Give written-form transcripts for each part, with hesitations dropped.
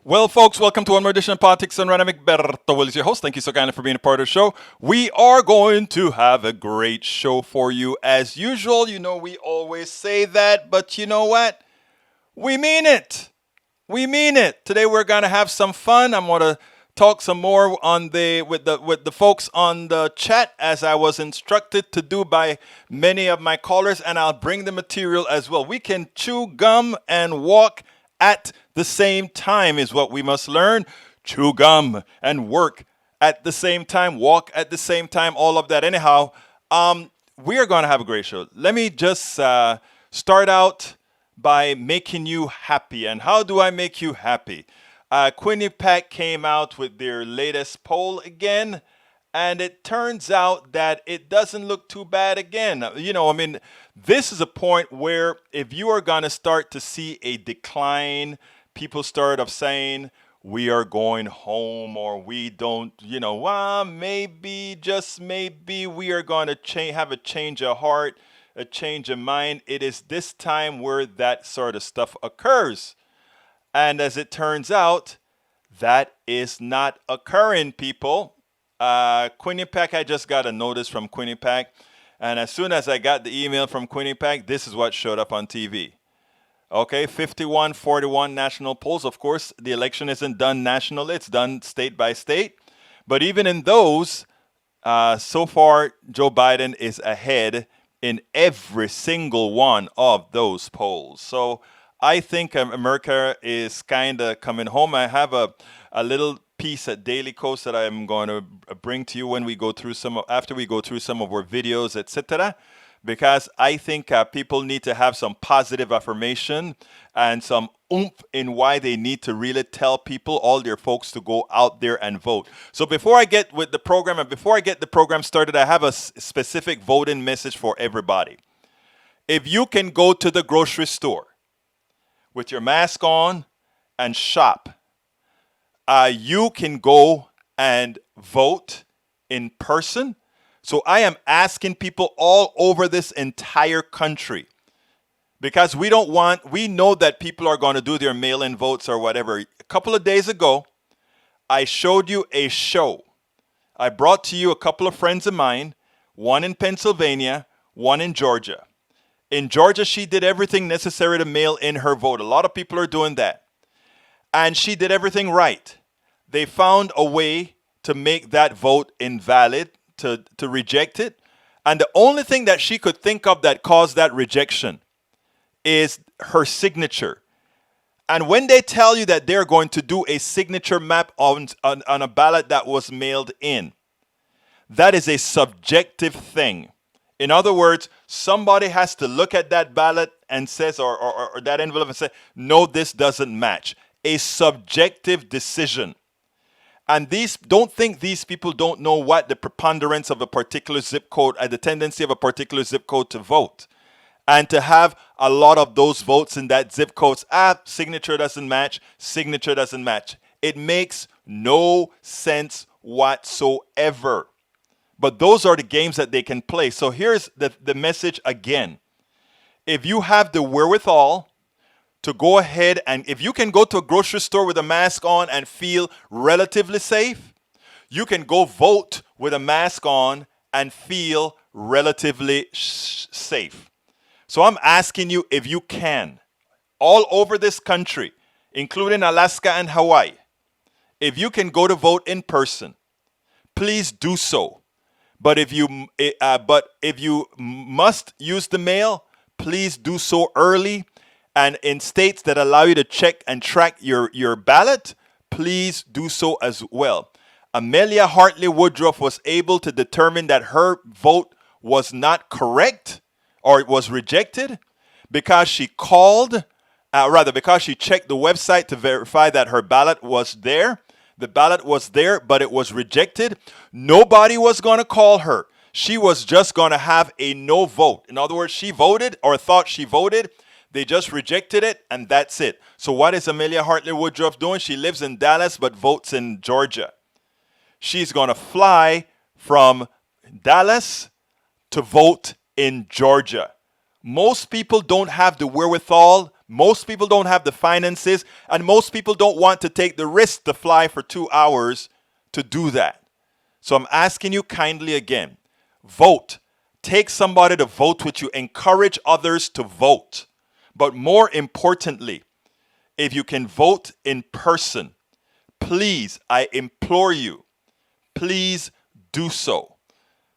Well, folks, welcome to one more edition of Politics and Random. Berto Will is your host. Thank you so kindly for being a part of the show. We are going to have a great show for you as usual. You know, we always say that, but you know what? We mean it. We mean it. Today we're going to have some fun. I'm going to talk some more on with the folks on the chat as I was instructed to do by many of my callers, and I'll bring the material as well. We can chew gum and walk at the same time is what we must learn. Chew gum and work at the same time, walk at the same time, all of that. Anyhow, we are going to have a great show. Let me just start out by making you happy. And how do I make you happy? Quinnipiac came out with their latest poll again, and it turns out that it doesn't look too bad again. You know, I mean, this is a point where if you are going to start to see a decline, people start of saying, we are going home, or we don't, well, maybe, just maybe, we are going to have a change of heart, a change of mind. It is this time where that sort of stuff occurs. And as it turns out, that is not occurring, people. Quinnipiac, I just got a notice from Quinnipiac. And as soon as I got the email from Quinnipiac, this is what showed up on TV. Okay, 51-41 national polls. Of course, the election isn't done nationally. It's done state by state. But even in those, so far, Joe Biden is ahead in every single one of those polls. So I think America is kind of coming home. I have a little piece at Daily Coast that I'm going to bring to you when we go through after we go through some of our videos, etc. Because I think people need to have some positive affirmation and some oomph in why they need to really tell people, all their folks, to go out there and vote. So before I get with the program and before I get the program started, I have a specific voting message for everybody. If you can go to the grocery store with your mask on and shop, you can go and vote in person. So I am asking people all over this entire country, because we know that people are going to do their mail-in votes or whatever. A couple of days ago, I showed you a show. I brought to you a couple of friends of mine, one in Pennsylvania, one in Georgia. In Georgia, she did everything necessary to mail in her vote. A lot of people are doing that. And she did everything right. They found a way to make that vote invalid, to reject it. And the only thing that she could think of that caused that rejection is her signature. And when they tell you that they're going to do a signature map on a ballot that was mailed in, that is a subjective thing. In other words, somebody has to look at that ballot and says, or that envelope and say, no, this doesn't match. A subjective decision. And don't think these people don't know what the preponderance of a particular zip code, the tendency of a particular zip code to vote. And to have a lot of those votes in that zip code, signature doesn't match, signature doesn't match. It makes no sense whatsoever. But those are the games that they can play. So here's the message again. If you have the wherewithal to go ahead, and if you can go to a grocery store with a mask on and feel relatively safe, you can go vote with a mask on and feel relatively safe. So I'm asking you, if you can, all over this country, including Alaska and Hawaii, if you can go to vote in person, please do so. But if you must use the mail, please do so early. And in states that allow you to check and track your ballot, please do so as well. Amelia Hartley Woodruff was able to determine that her vote was not correct, or it was rejected, because she because she checked the website to verify that her ballot was there. The ballot was there, but it was rejected. Nobody was going to call her. She was just going to have a no vote. In other words, she voted or thought she voted. They just rejected it, and that's it. So what is Amelia Hartley Woodruff doing? She lives in Dallas but votes in Georgia. She's going to fly from Dallas to vote in Georgia. Most people don't have the wherewithal. Most people don't have the finances, and most people don't want to take the risk to fly for 2 hours to do that. So I'm asking you kindly again, vote. Take somebody to vote with you. Encourage others to vote. But more importantly, if you can vote in person, please, I implore you, please do so.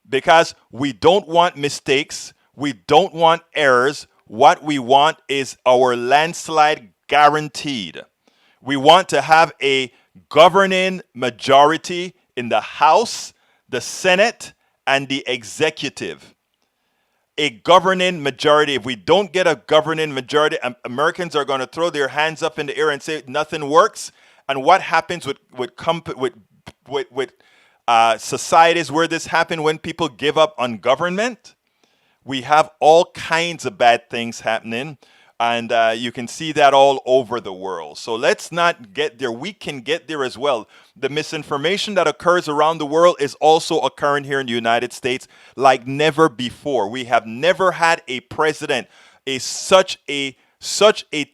Because we don't want mistakes. We don't want errors. What we want is our landslide guaranteed. We want to have a governing majority in the House, the Senate, and the executive. A governing majority. If we don't get a governing majority, Americans are going to throw their hands up in the air and say nothing works. And what happens with societies where this happens when people give up on government? We have all kinds of bad things happening, and you can see that all over the world. So let's not get there. We can get there as well. The misinformation that occurs around the world is also occurring here in the United States like never before. We have never had a president, such a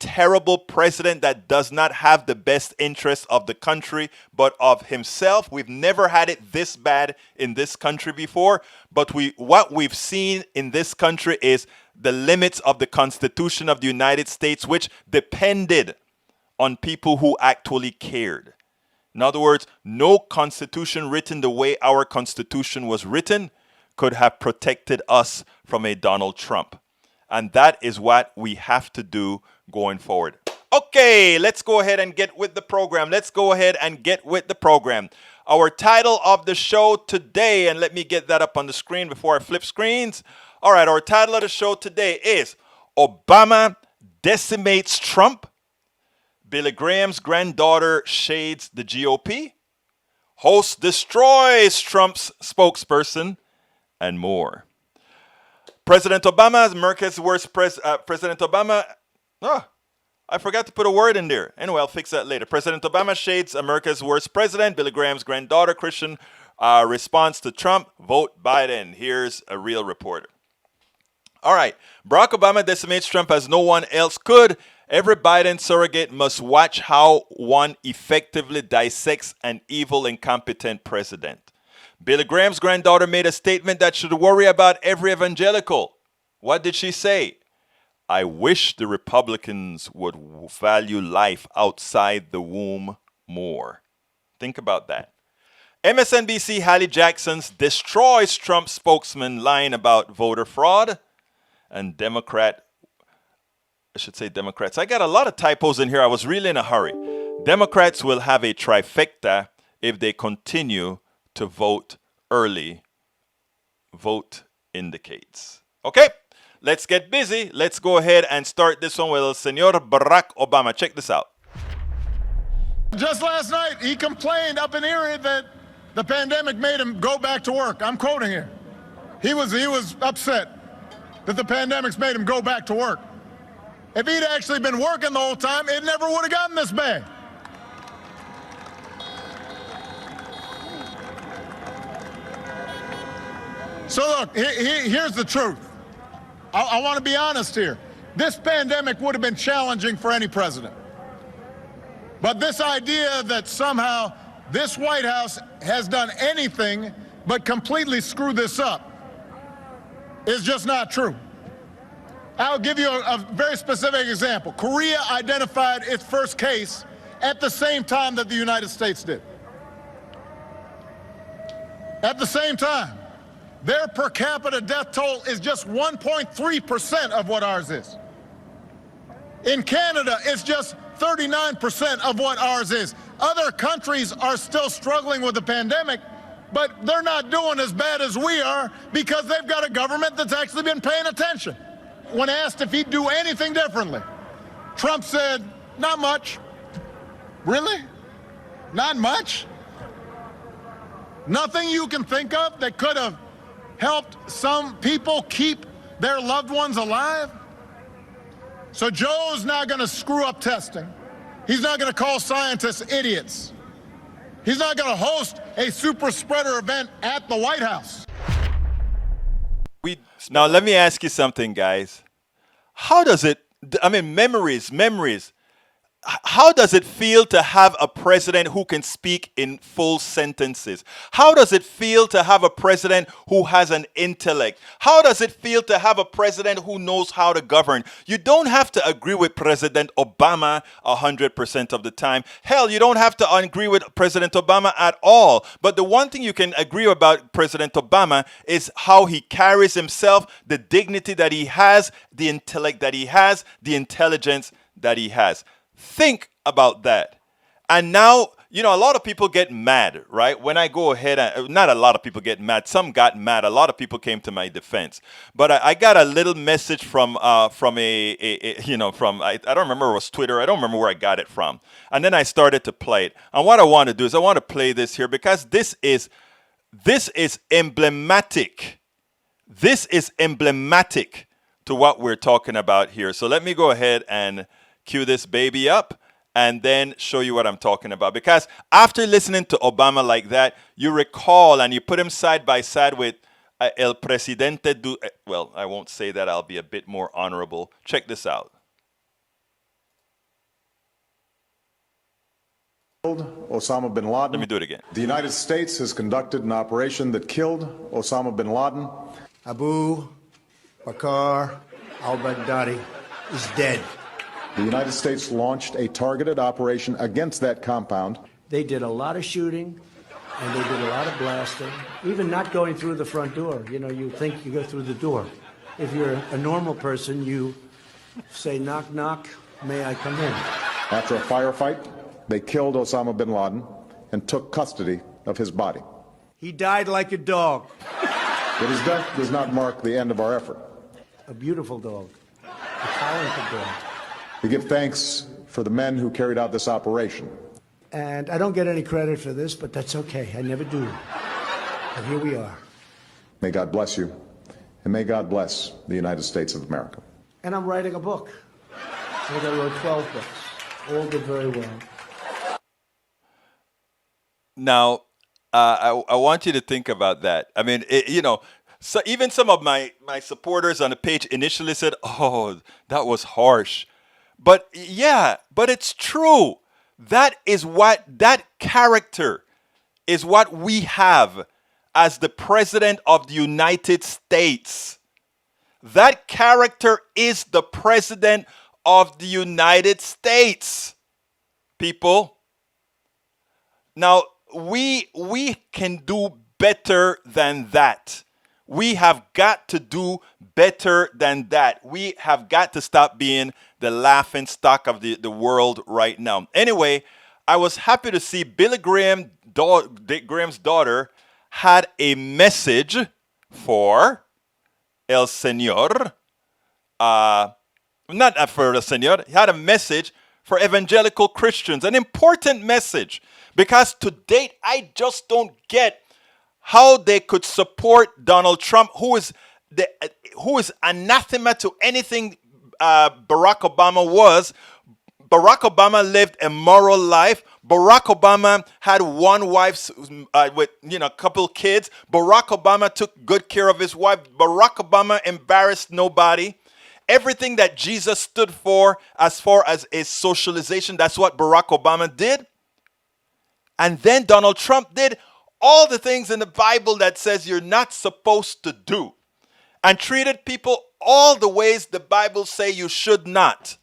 terrible president that does not have the best interest of the country, but of himself. We've never had it this bad in this country before. But what we've seen in this country is the limits of the Constitution of the United States, which depended on people who actually cared. In other words, no constitution written the way our Constitution was written could have protected us from a Donald Trump. And that is what we have to do going forward. Okay, let's go ahead and get with the program. Our title of the show today, and let me get that up on the screen before I flip screens. All right, our title of the show today is Obama Decimates Trump, Billy Graham's granddaughter shades the GOP, host destroys Trump's spokesperson, and more. President Obama, America's worst President Obama. I forgot to put a word in there. Anyway, I'll fix that later. President Obama shades America's worst president. Billy Graham's granddaughter, Christian, response to Trump. Vote Biden. Here's a real reporter. All right. Barack Obama decimates Trump as no one else could. Every Biden surrogate must watch how one effectively dissects an evil, incompetent president. Billy Graham's granddaughter made a statement that should worry about every evangelical. What did she say? I wish the Republicans would value life outside the womb more. Think about that. MSNBC Hallie Jackson's destroys Trump spokesman lying about voter fraud. And Democrats. I got a lot of typos in here. I was really in a hurry. Democrats will have a trifecta if they continue to vote early. Vote indicates. Okay, let's get busy. Let's go ahead and start this one with Senor Barack Obama. Check this out. Just last night, he complained up in Erie that the pandemic made him go back to work. I'm quoting here. He was upset that the pandemic's made him go back to work. If he'd actually been working the whole time, it never would have gotten this bad. So look, here's the truth. I want to be honest here. This pandemic would have been challenging for any president. But this idea that somehow this White House has done anything but completely screw this up is just not true. I'll give you a very specific example. Korea identified its first case at the same time that the United States did. At the same time. Their per capita death toll is just 1.3% of what ours is. In Canada, it's just 39% of what ours is. Other countries are still struggling with the pandemic, but they're not doing as bad as we are because they've got a government that's actually been paying attention. When asked if he'd do anything differently, Trump said, not much. Really? Not much? Nothing you can think of that could have helped some people keep their loved ones alive? So Joe's not going to screw up testing. He's not going to call scientists idiots. He's not going to host a super spreader event at the White House. Now, let me ask you something, guys. How does it Memories. How does it feel to have a president who can speak in full sentences? How does it feel to have a president who has an intellect? How does it feel to have a president who knows how to govern? You don't have to agree with President Obama 100% of the time. Hell, you don't have to agree with President Obama at all. But the one thing you can agree about President Obama is how he carries himself, the dignity that he has, the intellect that he has, the intelligence that he has. Think about that. And now, a lot of people get mad, right? When I go ahead and, not a lot of people get mad. Some got mad. A lot of people came to my defense. But I got a little message from I don't remember, it was Twitter. I don't remember where I got it from. And then I started to play it. And what I want to do is I want to play this here because this is emblematic. This is emblematic to what we're talking about here. So let me go ahead and cue this baby up and then show you what I'm talking about. Because after listening to Obama like that, you recall and you put him side by side with El Presidente. Well, I won't say that. I'll be a bit more honorable. Check this out. Osama bin Laden. Let me do it again. The United States has conducted an operation that killed Osama bin Laden. Abu Bakr al-Baghdadi is dead. The United States launched a targeted operation against that compound. They did a lot of shooting, and they did a lot of blasting, even not going through the front door. You think you go through the door. If you're a normal person, you say, knock, knock, may I come in? After a firefight, they killed Osama bin Laden and took custody of his body. He died like a dog. But his death does not mark the end of our effort. A beautiful dog. A talented dog. We give thanks for the men who carried out this operation. And I don't get any credit for this, but that's okay. I never do. But here we are. May God bless you, and may God bless the United States of America. And I'm writing a book. I think I wrote 12 books. All did very well. Now, I want you to think about that. I mean, so even some of my supporters on the page initially said, oh, that was harsh. But it's true. That character is what we have as the President of the United States. That character is the President of the United States, people. Now, we can do better than that. We have got to do better than that. We have got to stop being the laughing stock of the world right now. Anyway, I was happy to see Billy Graham's daughter had a message for El Señor. Not for El Señor. He had a message for evangelical Christians. An important message. Because to date, I just don't get how they could support Donald Trump, who is anathema to anything Barack Obama was. Barack Obama lived a moral life. Barack Obama had one wife with a couple kids. Barack Obama took good care of his wife. Barack Obama embarrassed nobody. Everything that Jesus stood for as far as a socialization, that's what Barack Obama did. And then Donald Trump did all the things in the Bible that says you're not supposed to do, and treated people all the ways the Bible say you should not.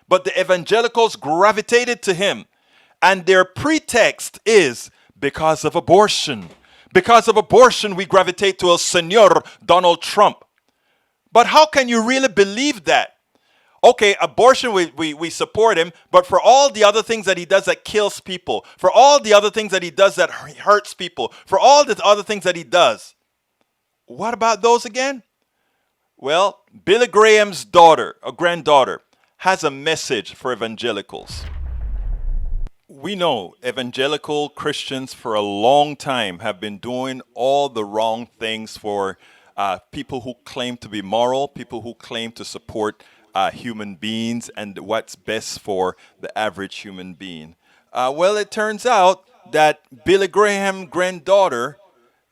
But the evangelicals gravitated to him, and their pretext is because of abortion. Because of abortion, we gravitate to El Señor Donald Trump. But how can you really believe that? Okay, abortion, we support him, but for all the other things that he does that kills people, for all the other things that he does that hurts people, for all the other things that he does, what about those again? Well, Billy Graham's daughter, a granddaughter, has a message for evangelicals. We know evangelical Christians for a long time have been doing all the wrong things for people who claim to be moral, people who claim to support human beings and what's best for the average human being. Well, it turns out that Billy Graham's granddaughter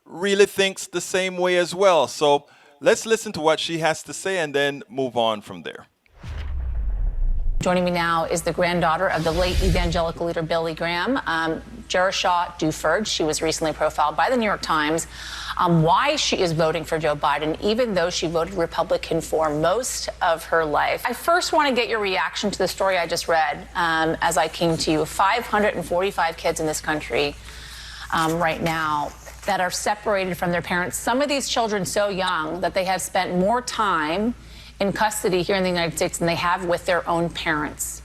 really thinks the same way as well. So let's listen to what she has to say and then move on from there. Joining me now is the granddaughter of the late evangelical leader Billy Graham, Jerushah Duford. She was recently profiled by the New York Times on why she is voting for Joe Biden, even though she voted Republican for most of her life. I first want to get your reaction to the story I just read as I came to you. 545 kids in this country right now that are separated from their parents. Some of these children so young that they have spent more time in custody here in the United States than they have with their own parents.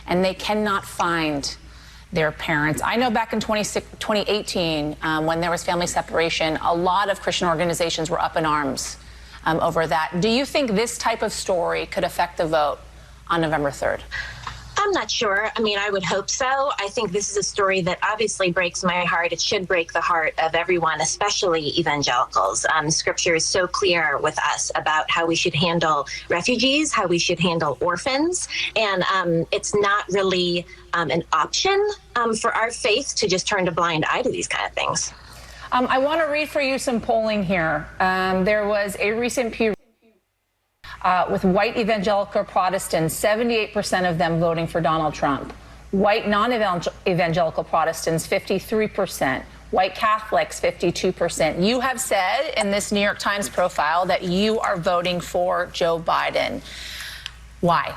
And they cannot find their parents. I know back in 2018, when there was family separation, a lot of Christian organizations were up in arms over that. Do you think this type of story could affect the vote on November 3rd? I'm not sure. I mean, I would hope so. I think this is a story that obviously breaks my heart. It should break the heart of everyone, especially evangelicals. Scripture is so clear with us about how we should handle refugees, how we should handle orphans. And it's not really an option for our faith to just turn a blind eye to these kind of things. I want to read for you some polling here. There was a recent Pew with white evangelical Protestants, 78% of them voting for Donald Trump. White non-evangelical Protestants, 53%. White Catholics, 52%. You have said in this New York Times profile that you are voting for Joe Biden. Why?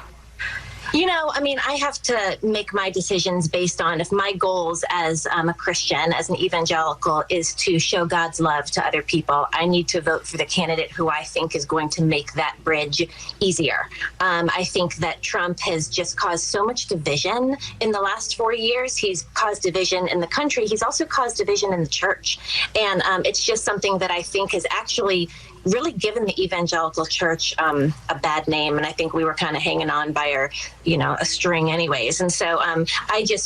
You know, I mean, I have to make my decisions based on if my goals as a Christian, as an evangelical, is to show God's love to other people. I need to vote for the candidate who I think is going to make that bridge easier. I think that Trump has just caused so much division in the last 4 years. He's caused division in the country. He's also caused division in the church. And it's just something that I think has actually really given the evangelical church a bad name. And I think we were kind of hanging on by a string anyways. And so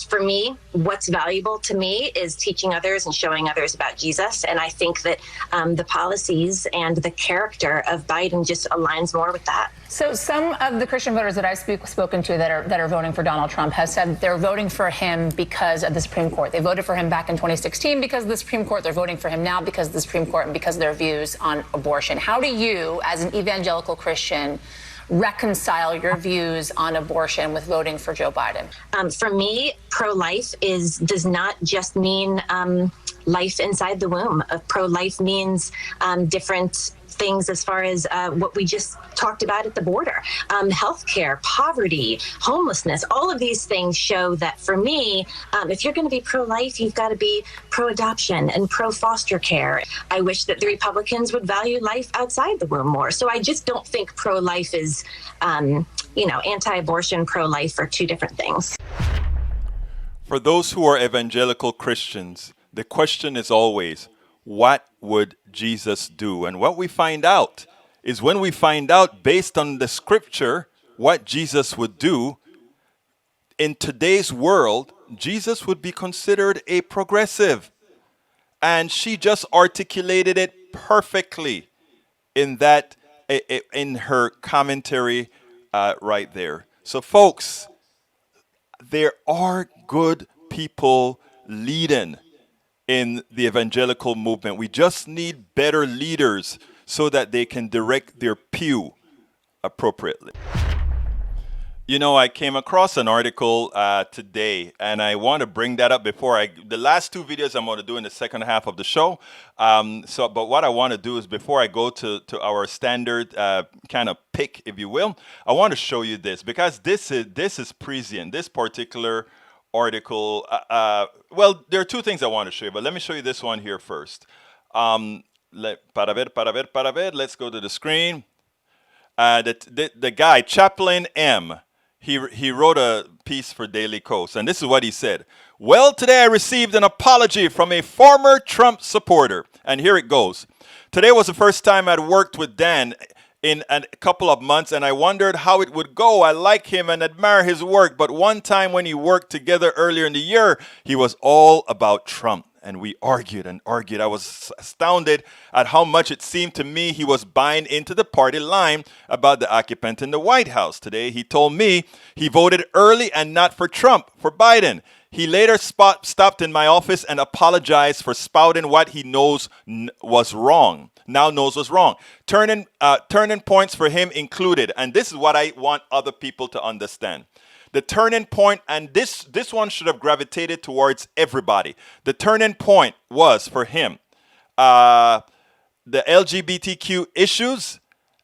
for me, what's valuable to me is teaching others and showing others about Jesus. And I think that the policies and the character of Biden just aligns more with that. So some of the Christian voters that I've spoken to that are voting for Donald Trump have said they're voting for him because of the Supreme Court. They voted for him back in 2016 because of the Supreme Court. They're voting for him now because of the Supreme Court and because of their views on abortion. How do you, as an evangelical Christian, reconcile your views on abortion with voting for Joe Biden? For me, pro-life does not just mean life inside the womb. Pro-life means different things as far as what we just talked about at the border. Healthcare, poverty, homelessness, all of these things show that for me, if you're going to be pro-life, you've got to be pro-adoption and pro-foster care. I wish that the Republicans would value life outside the womb more. So I just don't think pro-life is, anti-abortion, pro-life are two different things. For those who are evangelical Christians, the question is always, what would Jesus do? And what we find out is when we find out based on the scripture what Jesus would do, in today's world, Jesus would be considered a progressive. And she just articulated it perfectly in her commentary right there. So folks, there are good people leading in the evangelical movement. We just need better leaders so that they can direct their pew appropriately. You know, I came across an article today, and I want to bring that up before the last two videos I'm going to do in the second half of the show. But what I want to do is before I go to our standard kind of pick, if you will, I want to show you this because this is prescient. This particular article. Well, there are two things I want to show you, but let me show you this one here first. Let's go to the screen. The guy, Chaplain M, he wrote a piece for Daily Kos, and this is what he said. Well, today I received an apology from a former Trump supporter, and here it goes. Today was the first time I'd worked with Dan in a couple of months, and I wondered how it would go. I like him and admire his work, but one time when he worked together earlier in the year, he was all about Trump, and we argued and argued. I was astounded at how much it seemed to me he was buying into the party line about the occupant in the White House. Today, he told me he voted early and not for Trump, for Biden. He later stopped in my office and apologized for spouting what he knows was wrong. Now knows was wrong. Turning points for him included, and this is what I want other people to understand. The turning point, and this one should have gravitated towards everybody. The turning point was for him the LGBTQ issues,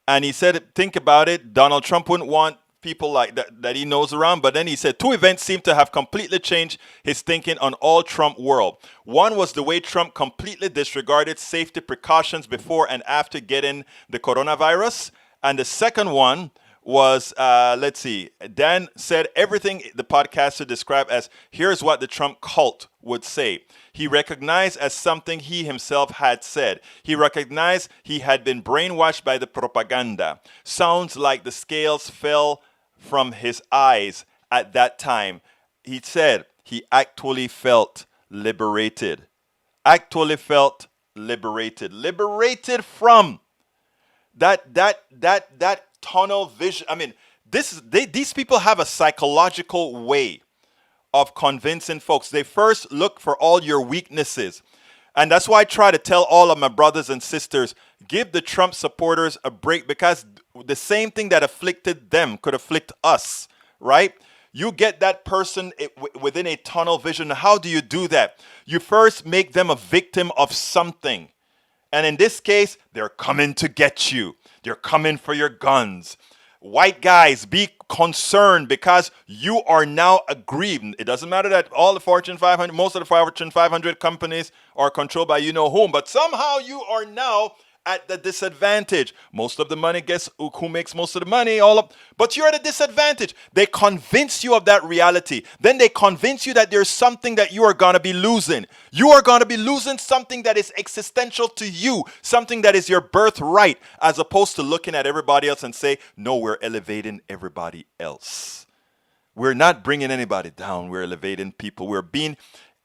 and he said, think about it, Donald Trump wouldn't want people like that he knows around. But then he said two events seem to have completely changed his thinking on all Trump world. One was the way Trump completely disregarded safety precautions before and after getting the coronavirus. And the second one was, let's see, Dan said everything the podcaster described as, here's what the Trump cult would say. He recognized as something he himself had said. He recognized he had been brainwashed by the propaganda. Sounds like the scales fell from his eyes at that time. He said he actually felt liberated. Actually felt liberated. Liberated from that tunnel vision. I mean, these people have a psychological way of convincing folks. They first look for all your weaknesses. And that's why I try to tell all of my brothers and sisters, give the Trump supporters a break, because the same thing that afflicted them could afflict us, right? You get that person within a tunnel vision. How do you do that? You first make them a victim of something. And in this case, they're coming to get you. They're coming for your guns. White guys, be concerned because you are now aggrieved. It doesn't matter that all the Fortune 500, most of the Fortune 500 companies are controlled by you know whom, but somehow you are now at the disadvantage. Most of the money, guess who makes most of the money? But you're at a disadvantage. They convince you of that reality. Then they convince you that there's something that you are going to be losing. You are going to be losing something that is existential to you, something that is your birthright, as opposed to looking at everybody else and say, no, we're elevating everybody else. We're not bringing anybody down. We're elevating people. We're being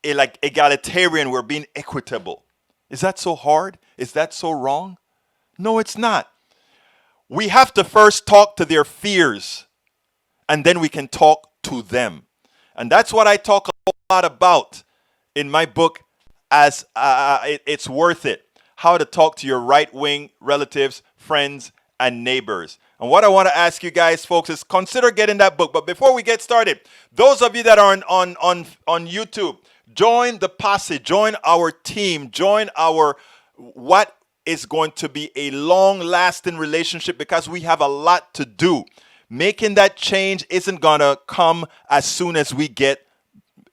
like egalitarian. We're being equitable. Is that so hard? Is that so wrong? No, it's not. We have to first talk to their fears, and then we can talk to them. And that's what I talk a lot about in my book as It's Worth It. How to talk to your right-wing relatives, friends, and neighbors. And what I want to ask you guys, folks, is consider getting that book. But before we get started, those of you that are on YouTube, join the posse, join our team, join our what is going to be a long-lasting relationship, because we have a lot to do. Making that change isn't going to come as soon as we get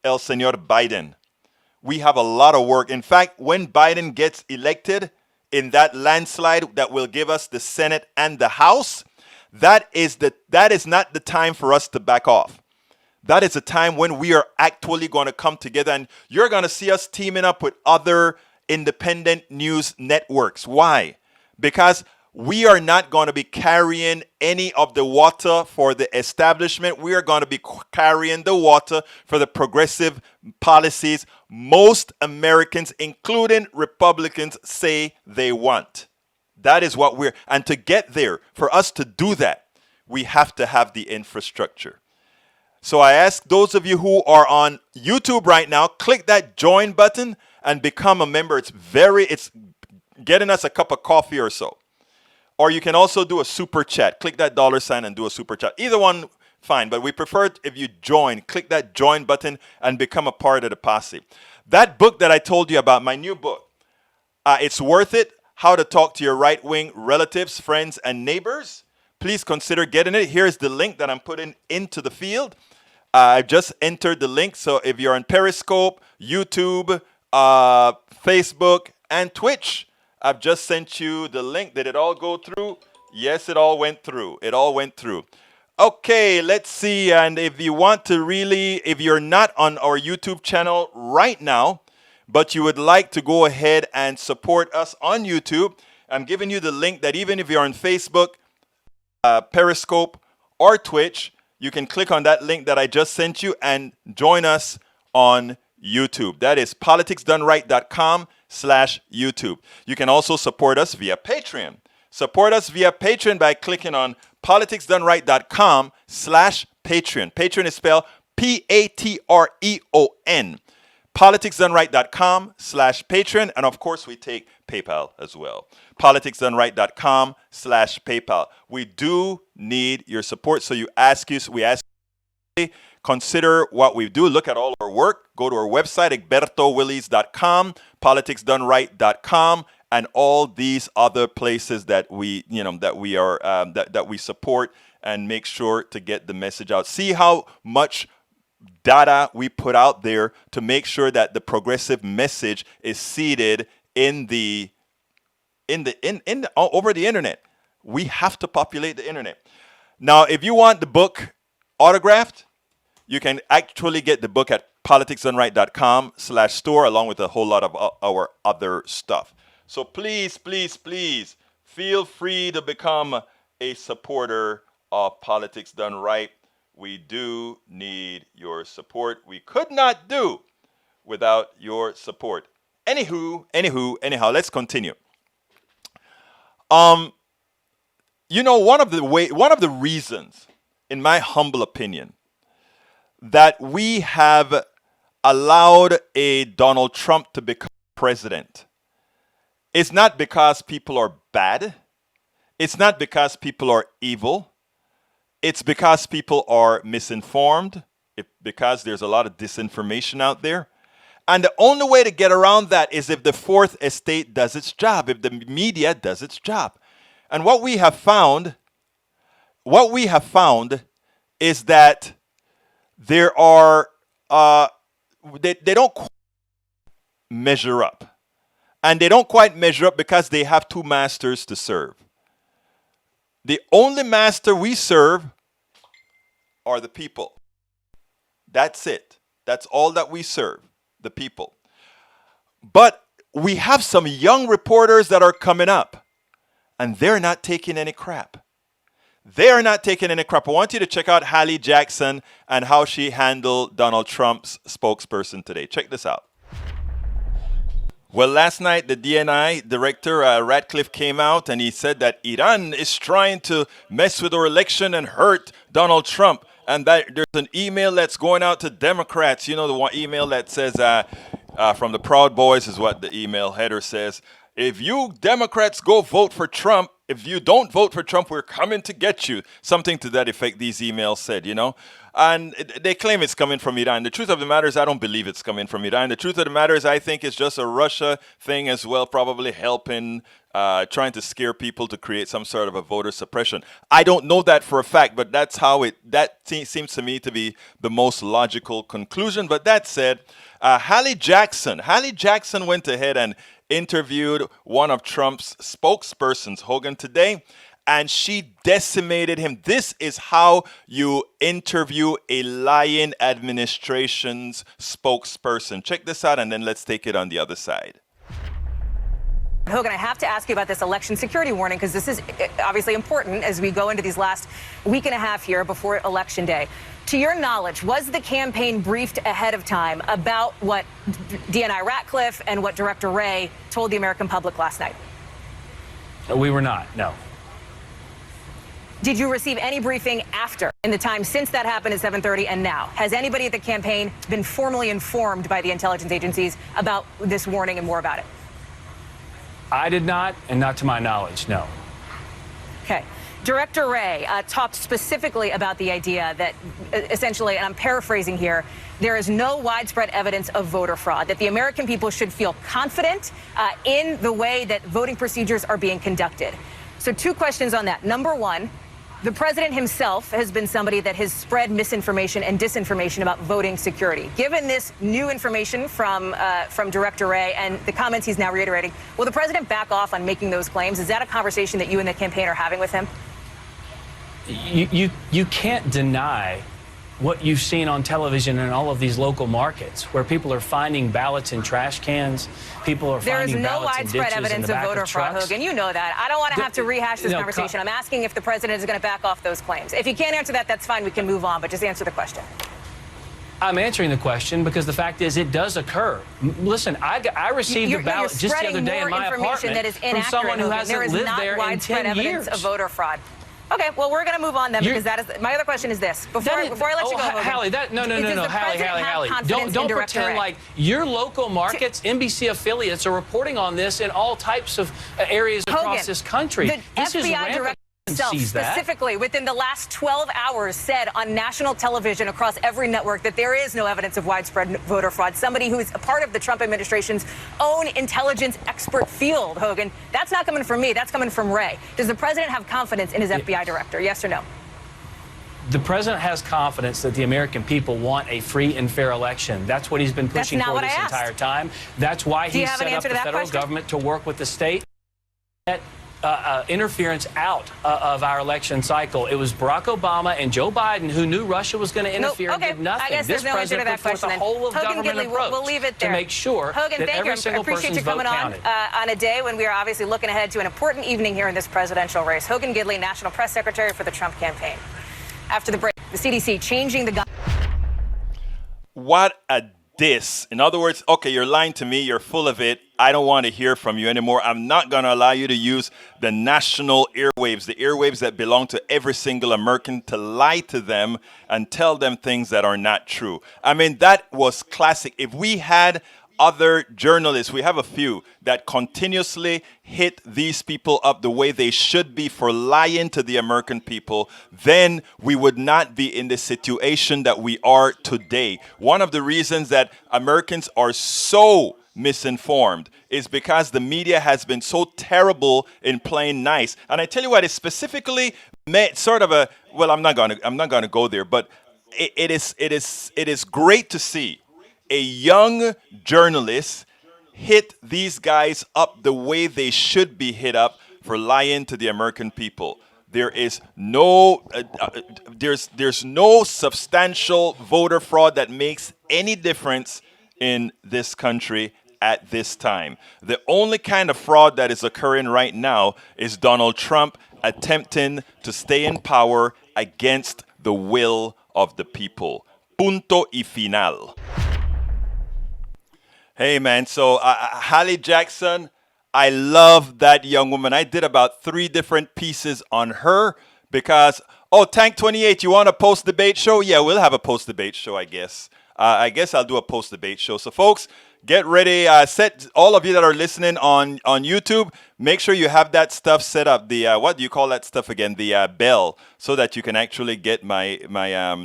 El Señor Biden. We have a lot of work. In fact, when Biden gets elected in that landslide that will give us the Senate and the House, that is not the time for us to back off. That is a time when we are actually going to come together, and you're going to see us teaming up with other independent news networks. Why? Because we are not going to be carrying any of the water for the establishment. We are going to be carrying the water for the progressive policies most Americans, including Republicans, say they want. That is what and to get there, for us to do that, we have to have the infrastructure. So I ask those of you who are on YouTube right now, click that join button and become a member. It's getting us a cup of coffee or so. Or you can also do a super chat. Click that $ and do a super chat. Either one, fine. But we prefer it if you join. Click that join button and become a part of the posse. That book that I told you about, my new book, It's Worth It, How to Talk to Your Right-Wing Relatives, Friends, and Neighbors. Please consider getting it. Here's the link that I'm putting into the field. I've just entered the link. So if you're on Periscope, YouTube, Facebook, and Twitch, I've just sent you the link. Did it all go through? Yes, it all went through. It all went through. Okay, let's see. And if you want to if you're not on our YouTube channel right now, but you would like to go ahead and support us on YouTube, I'm giving you the link that even if you're on Facebook, Periscope, or Twitch, you can click on that link that I just sent you and join us on YouTube. That is politicsdoneright.com/YouTube. You can also support us via Patreon. Support us via Patreon by clicking on politicsdoneright.com/Patreon. Patreon is spelled Patreon. politicsdoneright.com/Patreon. And of course, we take PayPal as well. politicsdoneright.com/PayPal. We do need your support. So we ask consider what we do. Look at all our work. Go to our website, egbertowillies.com, politicsdoneright.com, and all these other places that we support, and make sure to get the message out. See how much data we put out there to make sure that the progressive message is seeded over the internet. We have to populate the internet. Now, if you want the book autographed, you can actually get the book at politicsdoneright.com/store, along with a whole lot of our other stuff. So please, please, please feel free to become a supporter of Politics Done Right. We do need your support. We could not do without your support. Anyhow, let's continue. One of the reasons, in my humble opinion, that we have allowed a Donald Trump to become president is not because people are bad. It's not because people are evil. It's because people are misinformed. Because there's a lot of disinformation out there. And the only way to get around that is if the fourth estate does its job, if the media does its job. And what we have found is that there are, they don't quite measure up. And they don't quite measure up because they have two masters to serve. The only master we serve are the people. That's it. That's all that we serve, the people. But we have some young reporters that are coming up, and they're not taking any crap. They are not taking any crap. I want you to check out Hallie Jackson and how she handled Donald Trump's spokesperson today. Check this out. Well, last night, the DNI director, Ratcliffe, came out and he said that Iran is trying to mess with our election and hurt Donald Trump. And that there's an email that's going out to Democrats. You know, the one email that says, from the Proud Boys is what the email header says. If you Democrats go vote for Trump, if you don't vote for Trump, we're coming to get you. Something to that effect, these emails said, you know. And they claim it's coming from Iran. The truth of the matter is I don't believe it's coming from Iran. The truth of the matter is I think it's just a Russia thing as well, probably helping, trying to scare people to create some sort of a voter suppression. I don't know that for a fact, but that's how seems to me to be the most logical conclusion. But that said, Hallie Jackson went ahead and interviewed one of Trump's spokespersons, Hogan, today, and she decimated him. This is how you interview a lying administration's spokesperson. Check this out, and then let's take it on the other side. Hogan, I have to ask you about this election security warning, because this is obviously important as we go into these last week and a half here before Election Day. To your knowledge, was the campaign briefed ahead of time about what DNI Ratcliffe and what Director Wray told the American public last night? We were not, no. Did you receive any briefing after, in the time since that happened at 7:30 and now? Has anybody at the campaign been formally informed by the intelligence agencies about this warning and more about it? I did not, and not to my knowledge, no. Okay. Director Wray talked specifically about the idea that essentially, and I'm paraphrasing here, there is no widespread evidence of voter fraud, that the American people should feel confident in the way that voting procedures are being conducted. So 2 questions on that. Number one, the president himself has been somebody that has spread misinformation and disinformation about voting security. Given this new information from Director Wray and the comments he's now reiterating, will the president back off on making those claims? Is that a conversation that you and the campaign are having with him? You can't deny what you've seen on television in all of these local markets, where people are finding ballots in trash cans, people are finding ballots in ditches in the back of trucks. There is no widespread evidence of voter fraud, Hogan. You know that. I don't want to have to rehash this conversation. I'm asking if the president is going to back off those claims. If you can't answer that, that's fine. We can move on, but just answer the question. I'm answering the question because the fact is it does occur. Listen, I received a ballot just the other day in my apartment from someone who hasn't lived there in 10 years. There is not widespread evidence of voter fraud. Okay, well, we're going to move on then, because that is my other question is this. Before I let you go, Hogan, Hallie, Hallie. Don't pretend like your local markets, NBC affiliates are reporting on this in all types of areas across this country. The FBI director sees that. Specifically, within the last 12 hours, said on national television across every network that there is no evidence of widespread voter fraud. Somebody who is a part of the Trump administration's own intelligence expert field, Hogan. That's not coming from me. That's coming from Ray. Does the president have confidence in his FBI director? Yes or no? The president has confidence that the American people want a free and fair election. That's what he's been pushing for this entire time. That's why he set up the federal government to work with the state. Interference out of our election cycle. It was Barack Obama and Joe Biden who knew Russia was going to interfere and did nothing. I guess this there's no answer to that president put forth a whole of government approach we'll leave it there. to make sure Hogan, that every single person's vote counted. On a day when we are obviously looking ahead to an important evening here in this presidential race. Hogan Gidley, National Press Secretary for the Trump campaign. After the break, the CDC changing the What a diss. In other words, okay, you're lying to me. You're full of it. I don't want to hear from you anymore. I'm not going to allow you to use the national airwaves, the airwaves that belong to every single American, to lie to them and tell them things that are not true. I mean, that was classic. If we had other journalists, we have a few that continuously hit these people up the way they should be for lying to the American people, then we would not be in the situation that we are today. One of the reasons that Americans are so misinformed is because the media has been so terrible in playing nice. And I tell you what, it's specifically sort of a, well, I'm not going to go there, but it is great to see a young journalist hit these guys up the way they should be hit up for lying to the American people. There is no there's no substantial voter fraud that makes any difference in this country at this time. The only kind of fraud that is occurring right now is Donald Trump attempting to stay in power against the will of the people. Punto y final. Hey, man, so Hallie Jackson, I love that young woman. I did about 3 different pieces on her because, Tank 28, you want a post-debate show? Yeah, we'll have a post-debate show, I guess. I guess I'll do a post-debate show. So, folks, get ready. Set all of you that are listening on YouTube, make sure you have that stuff set up. The what do you call that stuff again? The bell, so that you can actually get my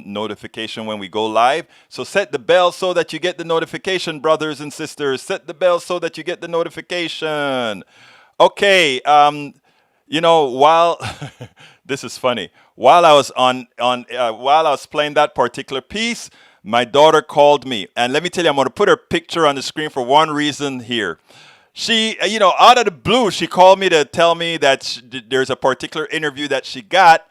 notification when we go live. So set the bell so that you get the notification, brothers and sisters. Set the bell so that you get the notification. Okay. While this is funny, while I was while I was playing that particular piece, my daughter called me, and let me tell you, I'm going to put her picture on the screen for one reason here. She, out of the blue, she called me to tell me that there's a particular interview that she got,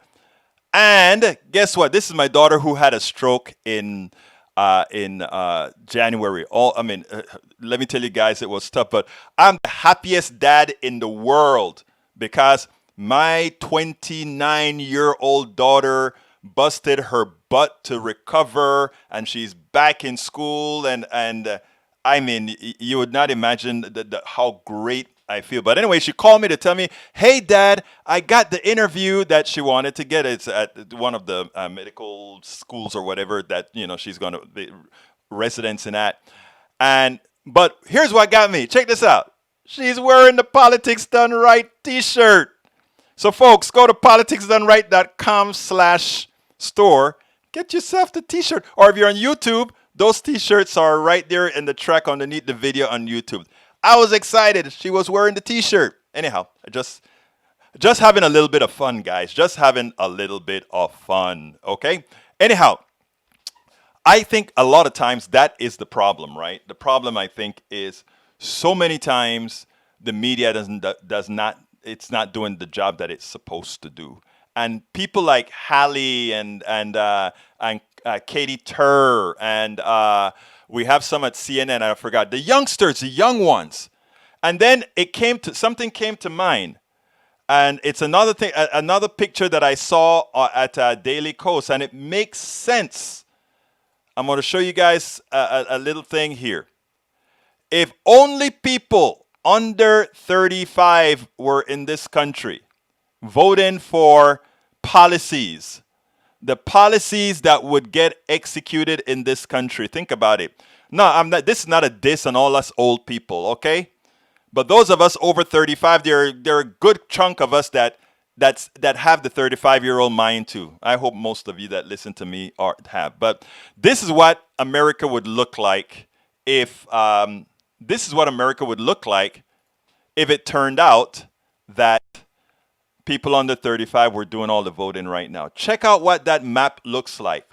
and guess what? This is my daughter who had a stroke in January. Let me tell you guys, it was tough, but I'm the happiest dad in the world because my 29-year-old daughter busted her butt to recover, and she's back in school, and I mean, you would not imagine how great I feel. But anyway, she called me to tell me, hey, Dad, I got the interview that she wanted to get. It's at one of the medical schools or whatever that, she's going to be residence in at. But here's what got me. Check this out. She's wearing the Politics Done Right t-shirt. So, folks, go to politicsdoneright.com/store. Get yourself the t-shirt. Or if you're on YouTube, those t-shirts are right there in the track underneath the video on YouTube. I was excited. She was wearing the t-shirt. Anyhow, just having a little bit of fun, guys. Just having a little bit of fun, okay? Anyhow, I think a lot of times that is the problem, right? The problem, I think, is so many times the media it's not doing the job that it's supposed to do. And people like Hallie and Katie Tur, and we have some at CNN, I forgot. The youngsters, the young ones. And then something came to mind. And it's another thing, another picture that I saw at Daily Kos, and it makes sense. I'm going to show you guys a little thing here. If only people under 35 were in this country voting for policies, the policies that would get executed in this country. Think about it. No, this is not a diss on all us old people, okay? But those of us over 35, there are a good chunk of us that that have the 35-year-old mind too. I hope most of you that listen to me have. But this is what America would look like if it turned out that people under 35 were doing all the voting right now. Check out what that map looks like.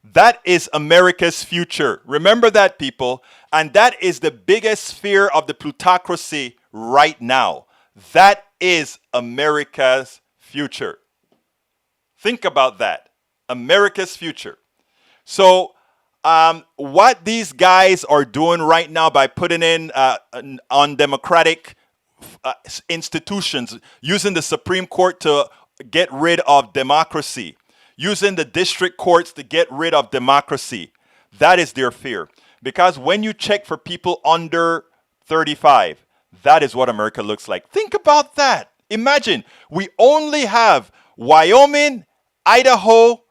That is America's future. Remember that, people. And that is the biggest fear of the plutocracy right now. That is America's future. Think about that. America's future. So what these guys are doing right now by putting in undemocratic institutions, using the Supreme Court to get rid of democracy, using the district courts to get rid of democracy, that is their fear. Because when you check for people under 35, that is what America looks like. Think about that. Imagine we only have Wyoming, Idaho,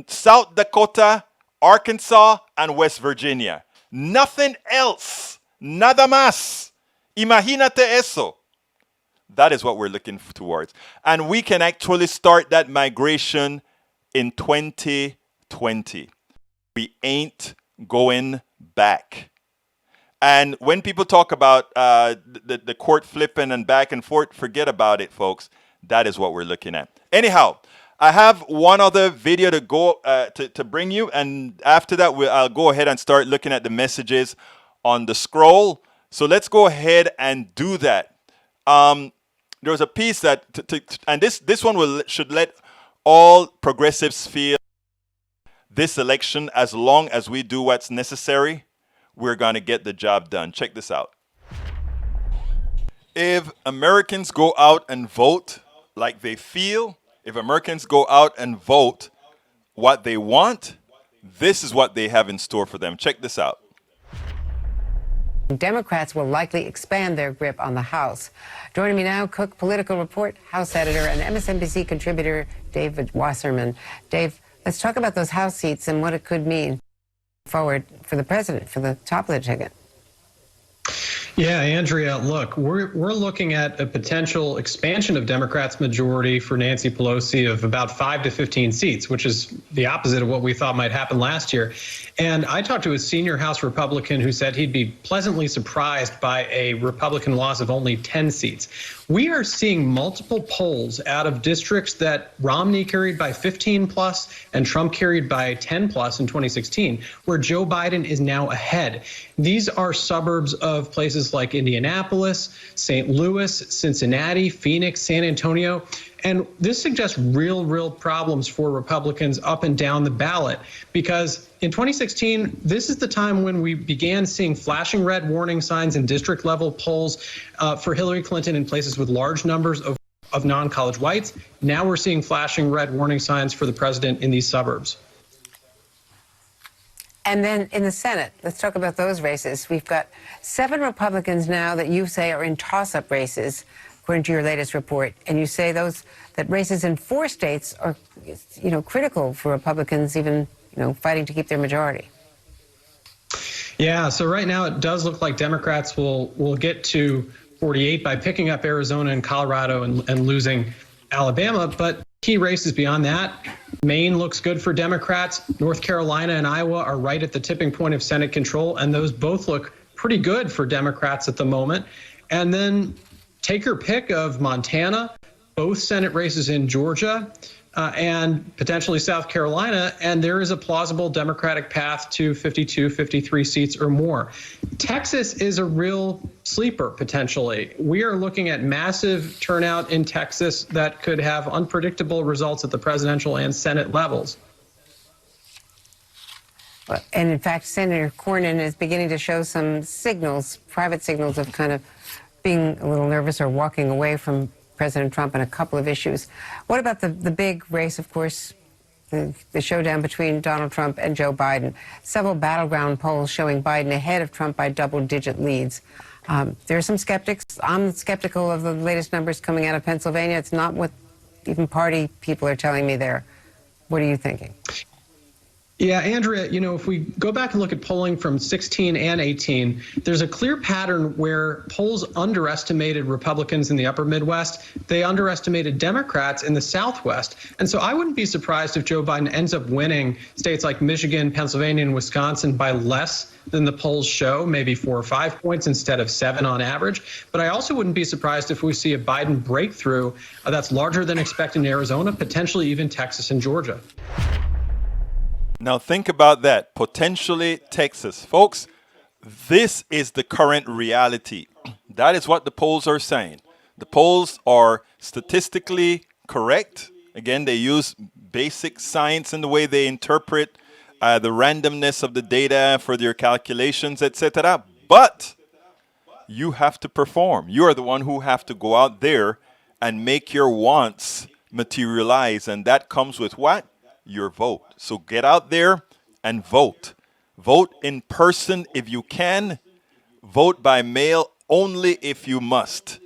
South Dakota, Arkansas, and West Virginia. Nothing else. Nada más. Imagínate eso. That is what we're looking towards. And we can actually start that migration in 2020. We ain't going back. And when people talk about the court flipping and back and forth, forget about it, folks. That is what we're looking at. Anyhow, I have one other video to go to bring you, and after that, I'll go ahead and start looking at the messages on the scroll. So let's go ahead and do that. There was a piece that, and this one should let all progressives feel this election, as long as we do what's necessary, we're going to get the job done. Check this out. If Americans go out and vote like they feel, if Americans go out and vote what they want, this is what they have in store for them. Check this out. Democrats will likely expand their grip on the House. Joining me now, Cook Political Report House editor and MSNBC contributor David Wasserman. Dave, let's talk about those House seats and what it could mean forward for the president, for the top of the ticket. Yeah, Andrea, look, we're looking at a potential expansion of Democrats' majority for Nancy Pelosi of about 5 to 15 seats, which is the opposite of what we thought might happen last year. And I talked to a senior House Republican who said he'd be pleasantly surprised by a Republican loss of only 10 seats. We are seeing multiple polls out of districts that Romney carried by 15 plus and Trump carried by 10 plus in 2016, where Joe Biden is now ahead. These are suburbs of places like Indianapolis, St. Louis, Cincinnati, Phoenix, San Antonio. And this suggests real problems for Republicans up and down the ballot, because in 2016, this is the time when we began seeing flashing red warning signs in district level polls for Hillary Clinton in places with large numbers of non-college whites. Now we're seeing flashing red warning signs for the president in these suburbs. And then in the Senate, let's talk about those races. We've got 7 Republicans now that you say are in toss-up races, according to your latest report. And you say that races in 4 states are, critical for Republicans, even, fighting to keep their majority. Yeah, so right now it does look like Democrats will get to 48 by picking up Arizona and Colorado and losing Alabama. But key races beyond that, Maine looks good for Democrats. North Carolina and Iowa are right at the tipping point of Senate control, and those both look pretty good for Democrats at the moment. And then take your pick of Montana, both Senate races in Georgia, and potentially South Carolina, and there is a plausible Democratic path to 52, 53 seats or more. Texas is a real sleeper, potentially. We are looking at massive turnout in Texas that could have unpredictable results at the presidential and Senate levels. And in fact, Senator Cornyn is beginning to show some signals, private signals of kind of being a little nervous or walking away from President Trump on a couple of issues. What about the big race, of course, the showdown between Donald Trump and Joe Biden? Several battleground polls showing Biden ahead of Trump by double-digit leads. There are some skeptics. I'm skeptical of the latest numbers coming out of Pennsylvania. It's not what even party people are telling me there. What are you thinking? Yeah, Andrea, if we go back and look at polling from 16 and 18, there's a clear pattern where polls underestimated Republicans in the upper Midwest. They underestimated Democrats in the Southwest. And so I wouldn't be surprised if Joe Biden ends up winning states like Michigan, Pennsylvania, and Wisconsin by less than the polls show, maybe 4 or 5 points instead of 7 on average. But I also wouldn't be surprised if we see a Biden breakthrough that's larger than expected in Arizona, potentially even Texas and Georgia. Now think about that. Potentially Texas. Folks, this is the current reality. That is what the polls are saying. The polls are statistically correct. Again, they use basic science in the way they interpret the randomness of the data for their calculations, etc. But you have to perform. You are the one who have to go out there and make your wants materialize. And that comes with what? Your vote. So get out there and vote. Vote in person if you can. Vote by mail only if you must.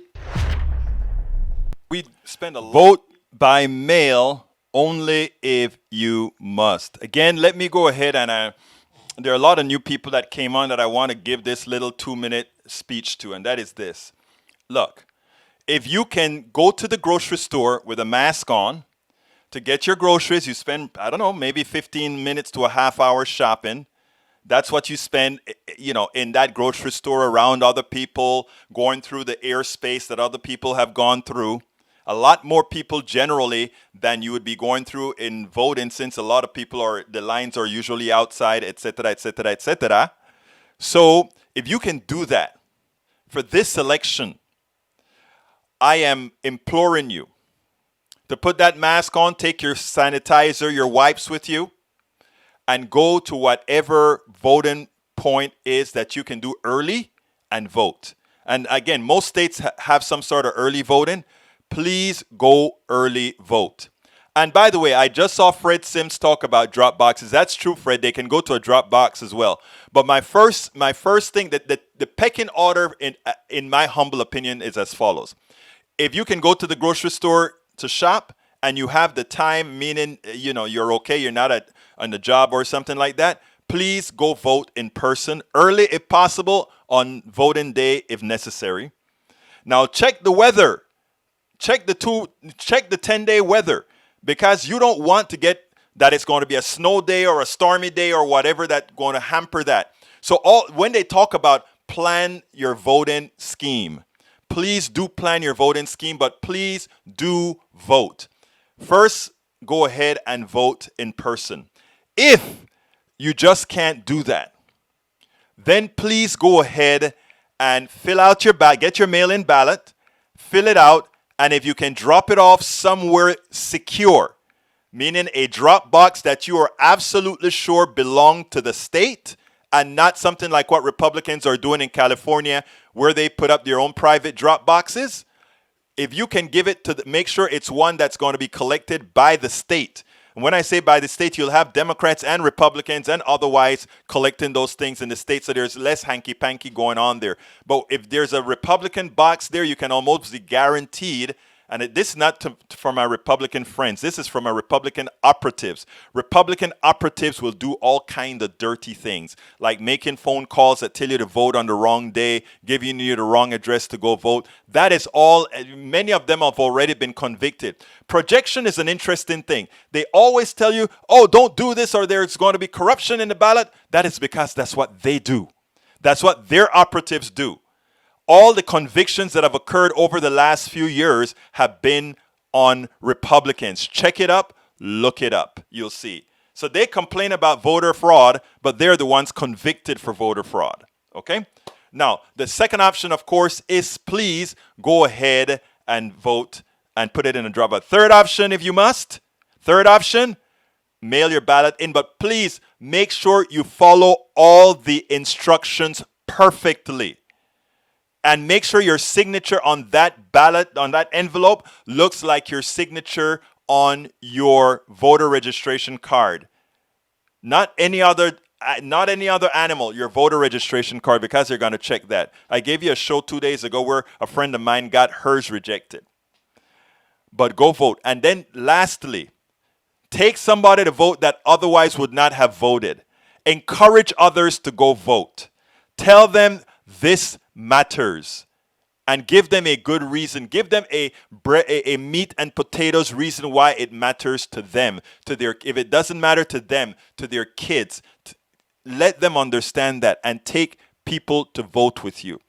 We spend a vote by mail only if you must. Again, let me go ahead and there are a lot of new people that came on that I want to give this little 2-minute speech to, and that is this. Look, if you can go to the grocery store with a mask on, to get your groceries, you spend, I don't know, maybe 15 minutes to a half hour shopping. That's what you spend, in that grocery store around other people, going through the airspace that other people have gone through. A lot more people generally than you would be going through in voting, since a lot of people the lines are usually outside, etc., etc., etc. So if you can do that for this election, I am imploring you to put that mask on, take your sanitizer, your wipes with you, and go to whatever voting point is that you can do early and vote. And again, most states have some sort of early voting. Please go early vote. And by the way, I just saw Fred Sims talk about drop boxes. That's true, Fred. They can go to a drop box as well. But my first thing, that the pecking order, in my humble opinion, is as follows. If you can go to the grocery store to shop and you have the time, meaning you're okay, you're not on the job or something like that, please go vote in person early if possible, on voting day if necessary. Now check the weather. Check the 10-day weather, because you don't want to get that it's going to be a snow day or a stormy day or whatever that's going to hamper that. So when they talk about plan your voting scheme, please do plan your voting scheme, but please do vote. First, go ahead and vote in person. If you just can't do that, then please go ahead and fill out your ballot, get your mail-in ballot, fill it out, and if you can drop it off somewhere secure, meaning a drop box that you are absolutely sure belong to the state, and not something like what Republicans are doing in California, where they put up their own private drop boxes. If you can give it make sure it's one that's going to be collected by the state. And when I say by the state, you'll have Democrats and Republicans and otherwise collecting those things in the state, so there's less hanky-panky going on there. But if there's a Republican box there, you can almost be guaranteed. And this is not for my Republican friends. This is for my Republican operatives. Republican operatives will do all kind of dirty things, like making phone calls that tell you to vote on the wrong day, giving you the wrong address to go vote. That is all. Many of them have already been convicted. Projection is an interesting thing. They always tell you, oh, don't do this or there's going to be corruption in the ballot. That is because that's what they do. That's what their operatives do. All the convictions that have occurred over the last few years have been on Republicans. Check it up, look it up, you'll see. So they complain about voter fraud, but they're the ones convicted for voter fraud, okay? Now, the second option, of course, is please go ahead and vote and put it in a drop box. Third option, if you must. Third option, mail your ballot in, but please make sure you follow all the instructions perfectly. And make sure your signature on that ballot, on that envelope, looks like your signature on your voter registration card. Not any other animal, your voter registration card, because they're going to check that. I gave you a show 2 days ago where a friend of mine got hers rejected. But go vote. And then lastly, Take somebody to vote that otherwise would not have voted. Encourage others to go vote. Tell them this matters. And give them a good reason. Give them a meat and potatoes reason why it matters to them. If it doesn't matter to them, to their kids. Let them understand that and take people to vote with you.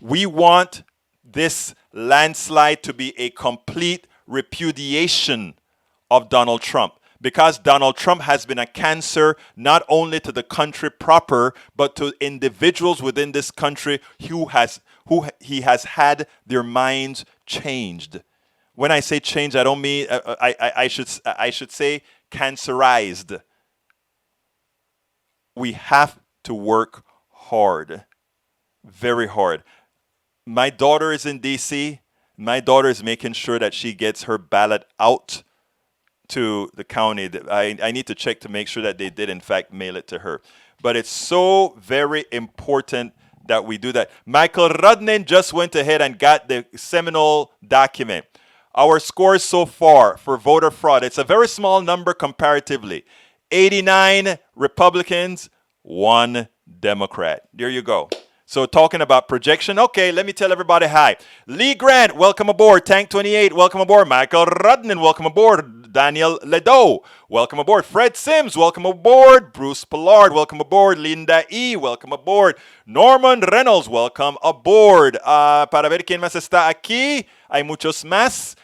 We want this landslide to be a complete repudiation of Donald Trump, because Donald Trump has been a cancer not only to the country proper, but to individuals within this country who he has had their minds changed. When I say change, I don't mean I should say cancerized. We have to work hard, very hard. My daughter is in D.C. My daughter is making sure that she gets her ballot out to the county. I need to check to make sure that they did, in fact, mail it to her. But it's so very important that we do that. Michael Rudnin just went ahead and got the seminal document. Our scores so far for voter fraud, it's a very small number comparatively. 89 Republicans, 1 Democrat. There you go. So talking about projection, okay, let me tell everybody hi. Lee Grant, welcome aboard. Tank 28, welcome aboard. Michael Rudnin, welcome aboard. Daniel Ledo, welcome aboard. Fred Sims, welcome aboard. Bruce Pollard, welcome aboard. Linda E., welcome aboard. Norman Reynolds, welcome aboard. Para ver quién más está aquí, hay muchos más.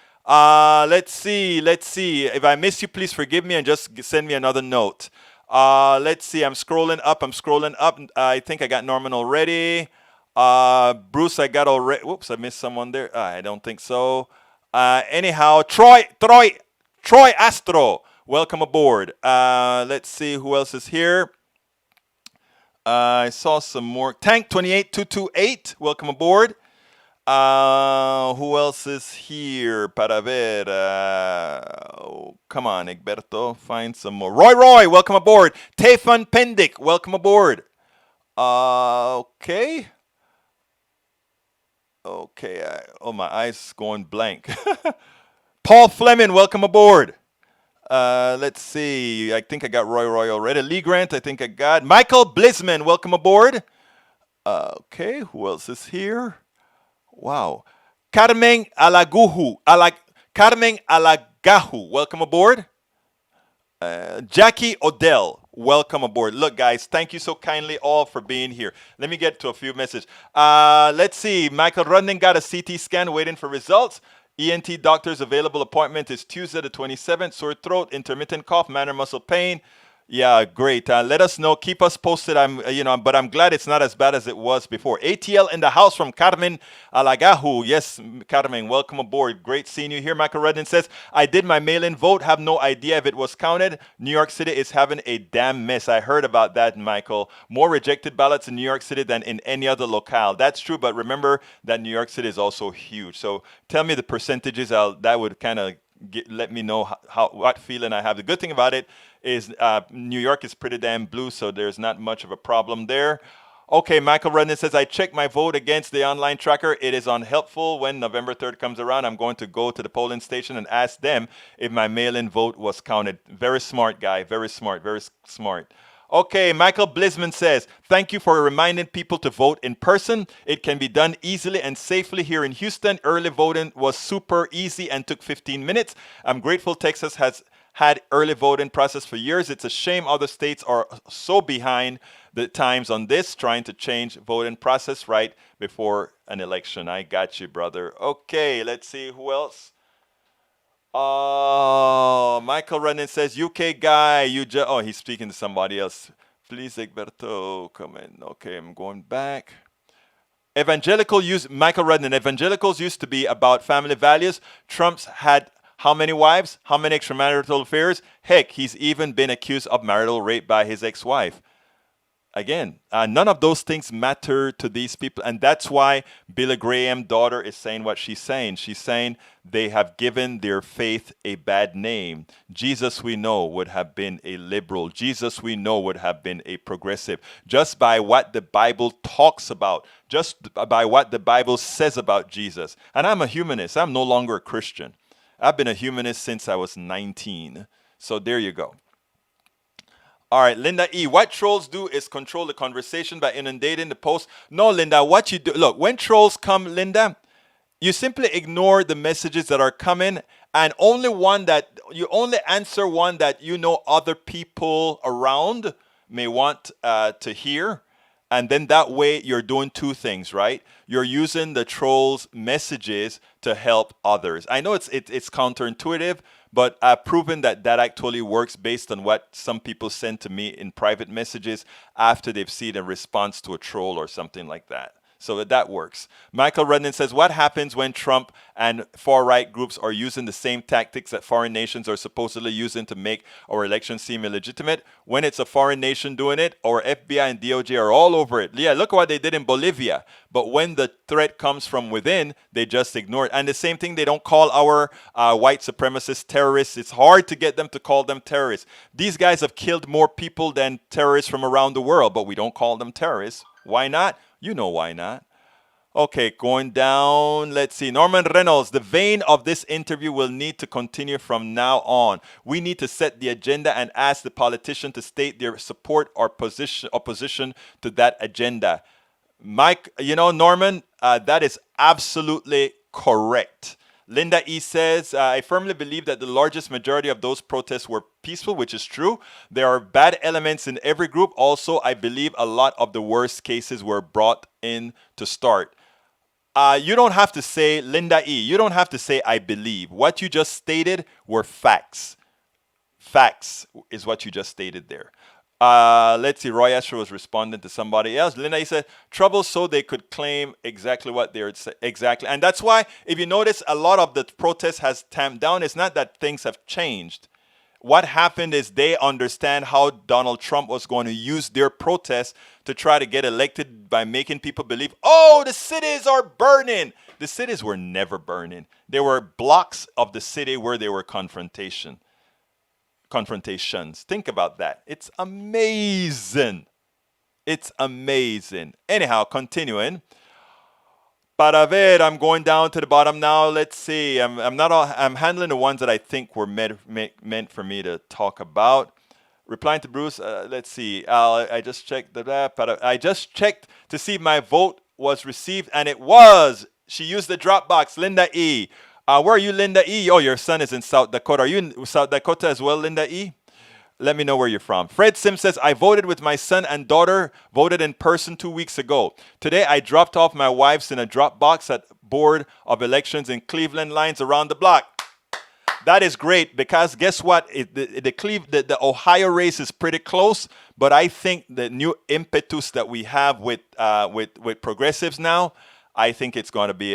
Let's see. If I miss you, please forgive me and just send me another note. Let's see. I'm scrolling up. I think I got Norman already. Bruce, I got already. Whoops, I missed someone there. I don't think so. Anyhow, Troy Astro, welcome aboard. Let's see who else is here. I saw some more. Tank 28228, welcome aboard. Who else is here? Para ver. Come on, Egberto. Find some more. Roy, welcome aboard. Tefan Pendic, welcome aboard. Okay. My eyes going blank. Paul Fleming, welcome aboard. Let's see. I think I got Roy already. Lee Grant, I think I got. Michael Blisman, welcome aboard. Okay, who else is here? Wow. Carmen Alagahu, welcome aboard. Jackie Odell, welcome aboard. Look, guys, thank you so kindly all for being here. Let me get to a few messages. Let's see. Michael Rudnin got a CT scan waiting for results. ENT doctor's available appointment is Tuesday the 27th. Sore throat, intermittent cough, minor muscle pain. Yeah, great. Let us know. Keep us posted. But I'm glad it's not as bad as it was before. ATL in the house from Carmen Alagahu. Yes, Carmen, welcome aboard. Great seeing you here. Michael Redden says, I did my mail-in vote. Have no idea if it was counted. New York City is having a damn mess. I heard about that, Michael. More rejected ballots in New York City than in any other locale. That's true, but remember that New York City is also huge. So tell me the percentages. That would kind of let me know what feeling I have. The good thing about it is New York is pretty damn blue, so there's not much of a problem there. Okay, Michael Redden says, I checked my vote against the online tracker. It is unhelpful. When November 3rd comes around, I'm going to go to the polling station and ask them if my mail-in vote was counted. Very smart guy. Very smart. Very smart. Okay, Michael Blisman says, thank you for reminding people to vote in person. It can be done easily and safely here in Houston. Early voting was super easy and took 15 minutes. I'm grateful Texas has had early voting process for years. It's a shame other states are so behind the times on this, trying to change voting process right before an election. I got you, brother. Okay, let's see who else. Michael Renan says, UK guy, he's speaking to somebody else. Please, Egberto, come in. Okay, I'm going back. Michael Renan, evangelicals used to be about family values. Trump's had how many wives? How many extramarital affairs? Heck, he's even been accused of marital rape by his ex-wife. Again, none of those things matter to these people. And that's why Billy Graham's daughter is saying what she's saying. She's saying they have given their faith a bad name. Jesus, we know, would have been a liberal. Jesus, we know, would have been a progressive. Just by what the Bible talks about. Just by what the Bible says about Jesus. And I'm a humanist. I'm no longer a Christian. I've been a humanist since I was 19. So there you go. All right, Linda E. What trolls do is control the conversation by inundating the post. No, Linda, what you do, look, when trolls come, Linda, you simply ignore the messages that are coming, and you only answer one that you know other people around may want to hear. And then that way you're doing two things, right? You're using the trolls' messages to help others. I know it's counterintuitive, but I've proven that actually works based on what some people send to me in private messages after they've seen a response to a troll or something like that. So that works. Michael Rudnin says, what happens when Trump and far-right groups are using the same tactics that foreign nations are supposedly using to make our elections seem illegitimate? When it's a foreign nation doing it, our FBI and DOJ are all over it. Yeah, look at what they did in Bolivia. But when the threat comes from within, they just ignore it. And the same thing, they don't call our white supremacist terrorists. It's hard to get them to call them terrorists. These guys have killed more people than terrorists from around the world, but we don't call them terrorists. Why not? You know why not. Okay, going down. Let's see. Norman Reynolds, the vein of this interview will need to continue from now on. We need to set the agenda and ask the politician to state their support or opposition to that agenda. Mike, Norman, that is absolutely correct. Linda E. says, I firmly believe that the largest majority of those protests were peaceful, which is true. There are bad elements in every group. Also, I believe a lot of the worst cases were brought in to start. You don't have to say, Linda E., you don't have to say, I believe. What you just stated were facts. Facts is what you just stated there. Let's see. Roy Asher was responding to somebody else. Linda, he said, trouble so they could claim exactly what they would say. Exactly. And that's why, if you notice, a lot of the protest has tamped down. It's not that things have changed. What happened is they understand how Donald Trump was going to use their protests to try to get elected by making people believe, oh, the cities are burning. The cities were never burning. There were blocks of the city where there were confrontations. Think about that. It's amazing. It's amazing. Anyhow, continuing. Para ver, I'm going down to the bottom now. Let's see. I'm handling the ones that I think were meant for me to talk about. Replying to Bruce. Let's see. I just checked I just checked to see if my vote was received, and it was. She used the Dropbox. Linda E. Where are you, Linda E? Oh, your son is in South Dakota. Are you in South Dakota as well, Linda E? Let me know where you're from. Fred Sims says, I voted with my son and daughter, voted in person 2 weeks ago. Today, I dropped off my wife's in a drop box at Board of Elections in Cleveland lines around the block. That is great because guess what? The Ohio race is pretty close, but I think the new impetus that we have with progressives now, I think it's going to be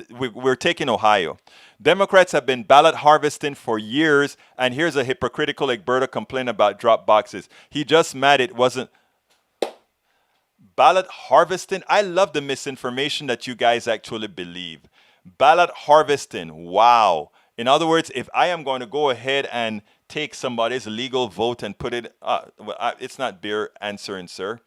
we're taking Ohio. Democrats have been ballot harvesting for years, and here's a hypocritical Alberta complaint about drop boxes. He just mad it wasn't ballot harvesting. I love the misinformation that you guys actually believe. Ballot harvesting. Wow. In other words, if I am going to go ahead and take somebody's legal vote and put it, it's not beer answering, sir.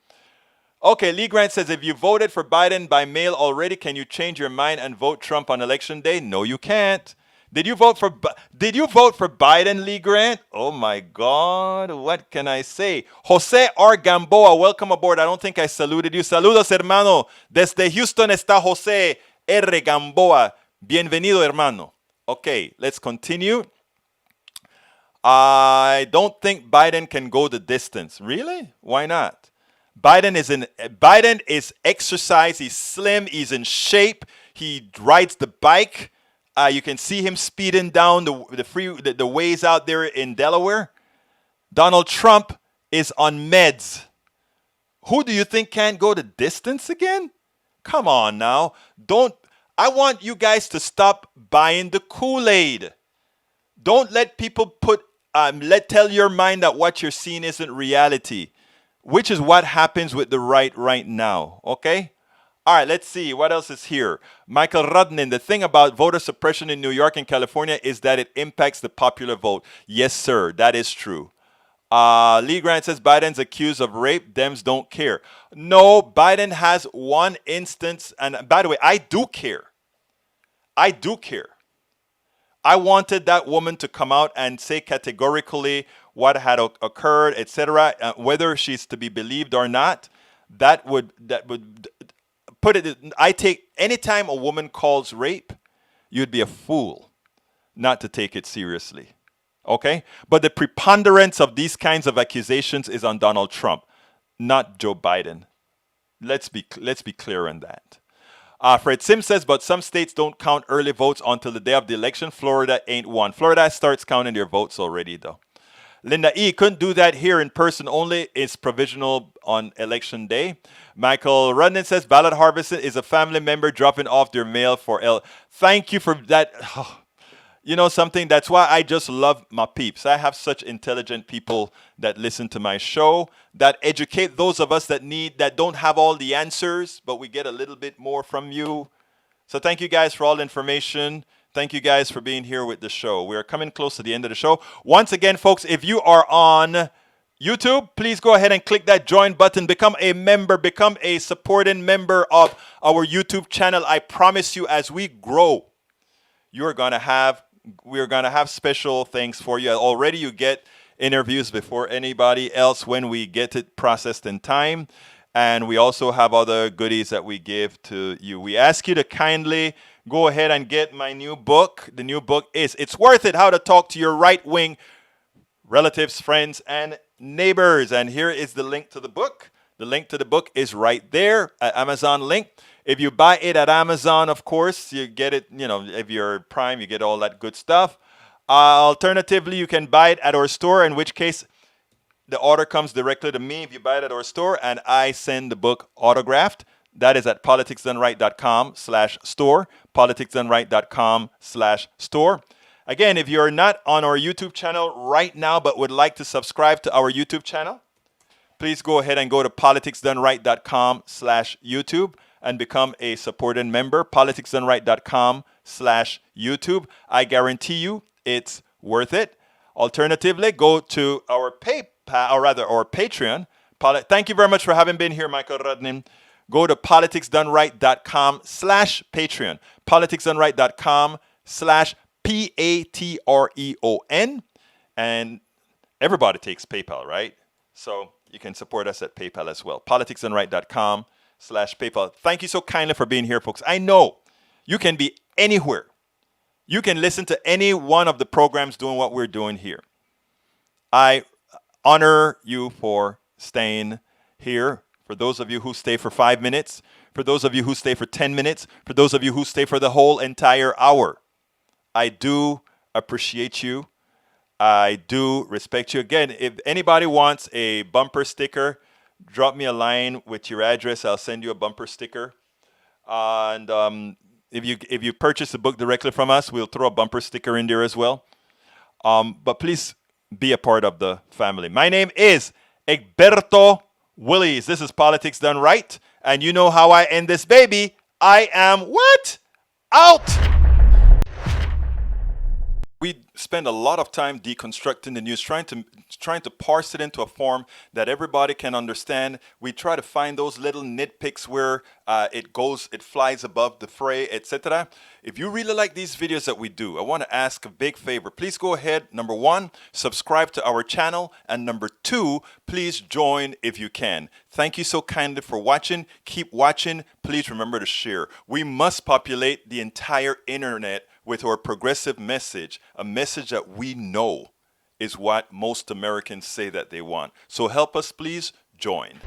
Okay, Lee Grant says, if you voted for Biden by mail already, can you change your mind and vote Trump on election day? No, you can't. Did you vote for Biden, Lee Grant? Oh my God, what can I say? Jose R. Gamboa, welcome aboard. I don't think I saluted you. Saludos, hermano. Desde Houston está Jose R. Gamboa. Bienvenido, hermano. Okay, let's continue. I don't think Biden can go the distance. Really? Why not? Biden is exercise. He's slim. He's in shape. He rides the bike. You can see him speeding down the ways out there in Delaware. Donald Trump is on meds. Who do you think can't go the distance again? Come on now. I want you guys to stop buying the Kool-Aid. Don't let people tell your mind that what you're seeing isn't reality. Which is what happens with the right now, okay? All right, let's see. What else is here? Michael Rudnin, the thing about voter suppression in New York and California is that it impacts the popular vote. Yes, sir, that is true. Lee Grant says Biden's accused of rape. Dems don't care. No, Biden has one instance. And by the way, I do care. I do care. I wanted that woman to come out and say categorically what had occurred, etc., whether she's to be believed or not. That would put it. I take anytime a woman calls rape, you'd be a fool not to take it seriously. Okay? But the preponderance of these kinds of accusations is on Donald Trump, not Joe Biden. Let's be clear on that. Fred Sims says, but some states don't count early votes until the day of the election. Florida ain't one. Florida starts counting their votes already, though. Linda E. couldn't do that here in person only. It's provisional on election day. Michael Rudnin says, ballot harvesting is a family member dropping off their mail for L. Thank you for that. You know something? That's why I just love my peeps. I have such intelligent people that listen to my show, that educate those of us that don't have all the answers, but we get a little bit more from you. So thank you guys for all the information. Thank you guys for being here with the show. We are coming close to the end of the show. Once again, folks, if you are on YouTube, please go ahead and click that join button. Become a member. Become a supporting member of our YouTube channel. I promise you, as we grow, we're going to have special things for you. Already you get interviews before anybody else when we get it processed in time. And we also have other goodies that we give to you. We ask you to kindly go ahead and get my new book. The new book is It's Worth It, How to Talk to Your Right-Wing Relatives, Friends, and Neighbors. And here is the link to the book. The link to the book is right there at Amazon link. If you buy it at Amazon, of course, you get it, if you're Prime, you get all that good stuff. Alternatively, you can buy it at our store, in which case the order comes directly to me if you buy it at our store, and I send the book autographed. That is at politicsdoneright.com/store, politicsdoneright.com/store. Again, if you're not on our YouTube channel right now but would like to subscribe to our YouTube channel, please go ahead and go to politicsdoneright.com/YouTube and become a supporting member, politicsdoneright.com/YouTube. I guarantee you it's worth it. Alternatively, go to our Patreon. Thank you very much for having been here, Michael Rudnin. Go to politicsdoneright.com/Patreon, politicsdoneright.com/Patreon. And everybody takes PayPal, right? So you can support us at PayPal as well. politicsdoneright.com/PayPal. Thank you so kindly for being here, folks. I know you can be anywhere. You can listen to any one of the programs doing what we're doing here. I honor you for staying here. For those of you who stay for 5 minutes, for those of you who stay for 10 minutes, for those of you who stay for the whole entire hour, I do appreciate you. I do respect you. Again, if anybody wants a bumper sticker, drop me a line with your address. I'll send you a bumper sticker. And if you purchase the book directly from us, we'll throw a bumper sticker in there as well. But please be a part of the family. My name is Egberto Willies. This is Politics Done Right. And you know how I end this baby. I am what? Out! We spend a lot of time deconstructing the news, trying to parse it into a form that everybody can understand. We try to find those little nitpicks where it flies above the fray, etc. If you really like these videos that we do, I want to ask a big favor. Please go ahead, number one, subscribe to our channel, and number two, please join if you can. Thank you so kindly for watching. Keep watching. Please remember to share. We must populate the entire internet with our progressive message, a message that we know is what most Americans say that they want. So help us, please join.